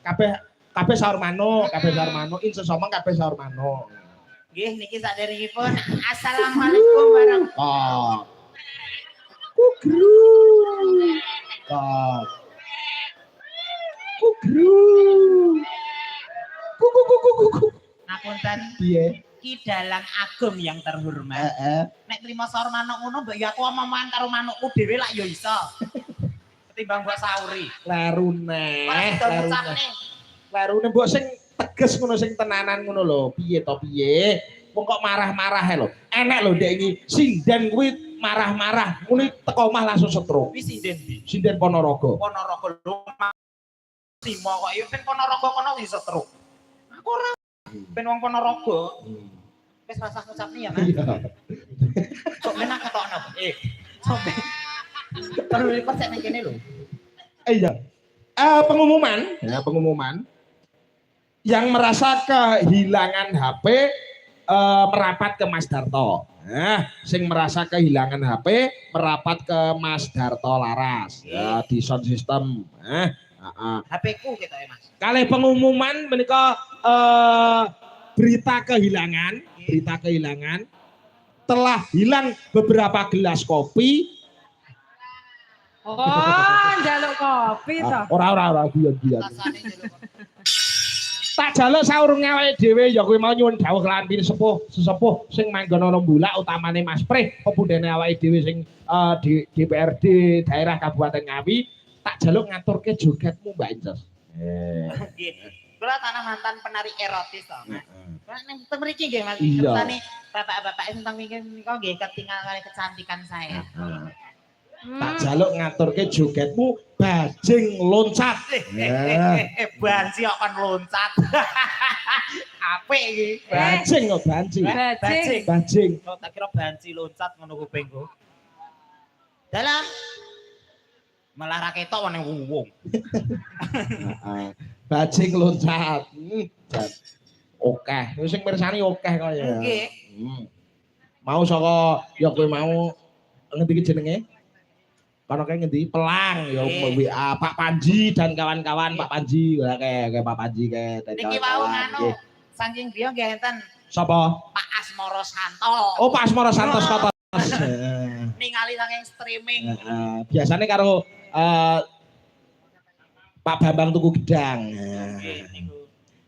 Kabeh kabeh sahur manuk, inse somong kabeh sahur manuk. Nggih niki saderengipun assalamualaikum warahmatullahi Kugru. Kok. Kugru. Kuku. Ngapunten. Piye? Ki dalang ageng yang terhormat. Nek trimo sahur manuk ngono mbok ya aku omongan karo manukku dhewe lak ya iso. Ketimbang mbok sauri. Larune. Larune mbok sing teges ngono sing tenanan ngono lho. Piye to piye? Wong kok marah-marah lho. Enek lho ndek iki sinden kuwi marah-marah. Muni teko omah langsung stroke. Kuwi sinden ndi? Sinden Ponorogo. Ponorogo lho. Simo kok ya ben Ponorogo kono wis stroke. Aku ora ben wong Ponorogo. Wis rasah ngucapni ya, Mas. Sok menak ketokno. Sok. Terus percaya nang kene lho. Iya. Pengumuman yang merasa kehilangan HP merapat ke Mas Darto. Sing merasa kehilangan HP merapat ke Mas Darto Laras. Ya, di sound system. HP ku gitu ya, Mas. Kali pengumuman menika berita kehilangan telah hilang beberapa gelas kopi. Oh, njaluk kopi to. Ora guyon. Tak jaluk saurunge awake dhewe ya kowe mau nyuwun dawuh kelantin sesepuh sing manggon ana Mbulak utamane Mas Prih pepundhene awake dhewe sing di DPRD daerah Kabupaten Ngawi tak jaluk ngaturke jogetmu Mbak Inces. Nggih. Kula tanah mantan penari erotis to, Mas. Kula ning mriki nggih Mas. Iya. Bapak-bapak tentang menika nggih ketinggalan kali kecantikan saya. Tak jaluk ngaturke jogetmu bajing loncat. Banci kok kon loncat. Apik iki. Bajing kok bajing. Oh, tak kira banci loncat ngono kupingku. Dalam malah ra ketok ning wong. Bajing loncat. Oke, sing mirsani oke kok ya. Nggih. Mau saka ya kowe mau ngendi jenenge? Kono kae ngendi? Pelang ya WA Pak Panji dan kawan-kawan Pak Panji kayak Pak Panji kayak dan kawan-kawan. Niki wau nganu saking biyo nggih enten. Sapa? Pak Asmoro Santos. Oh, Pak Asmoro Santos kotos. Ningali saking streaming. Biasanya karo Pak Bambang Tuku Gedang.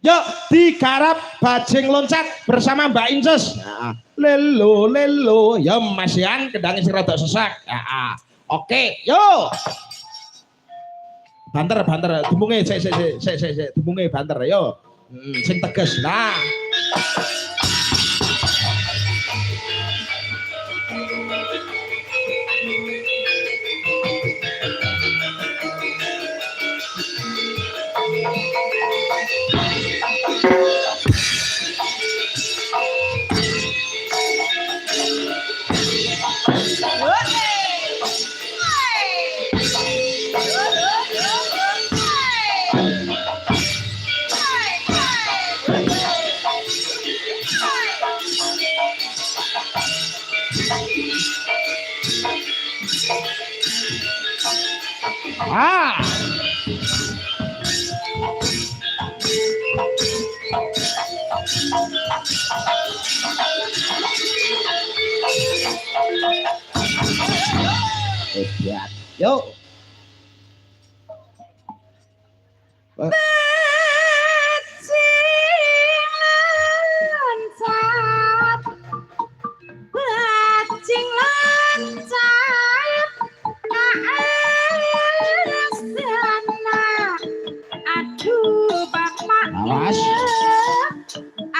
Yuk digarap bajing loncat bersama Mbak Inces. Lelo ya Mas Yan kendangnya sing rada sesak. Oke, yo. Banter, dumunge sik dumunge banter yo. Sing tegas lah. Yuk. Bajing loncat, aduh bapak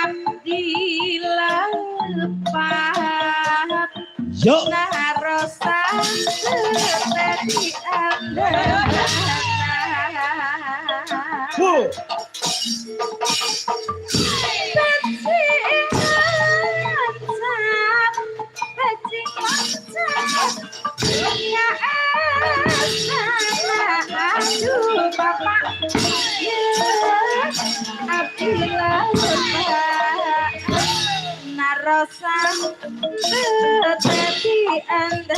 abdi lepat. Yuk. Narosan seperti Anda. Bajing loncat, ya aduh bapak, abdi lepat. Narosan seperti Anda.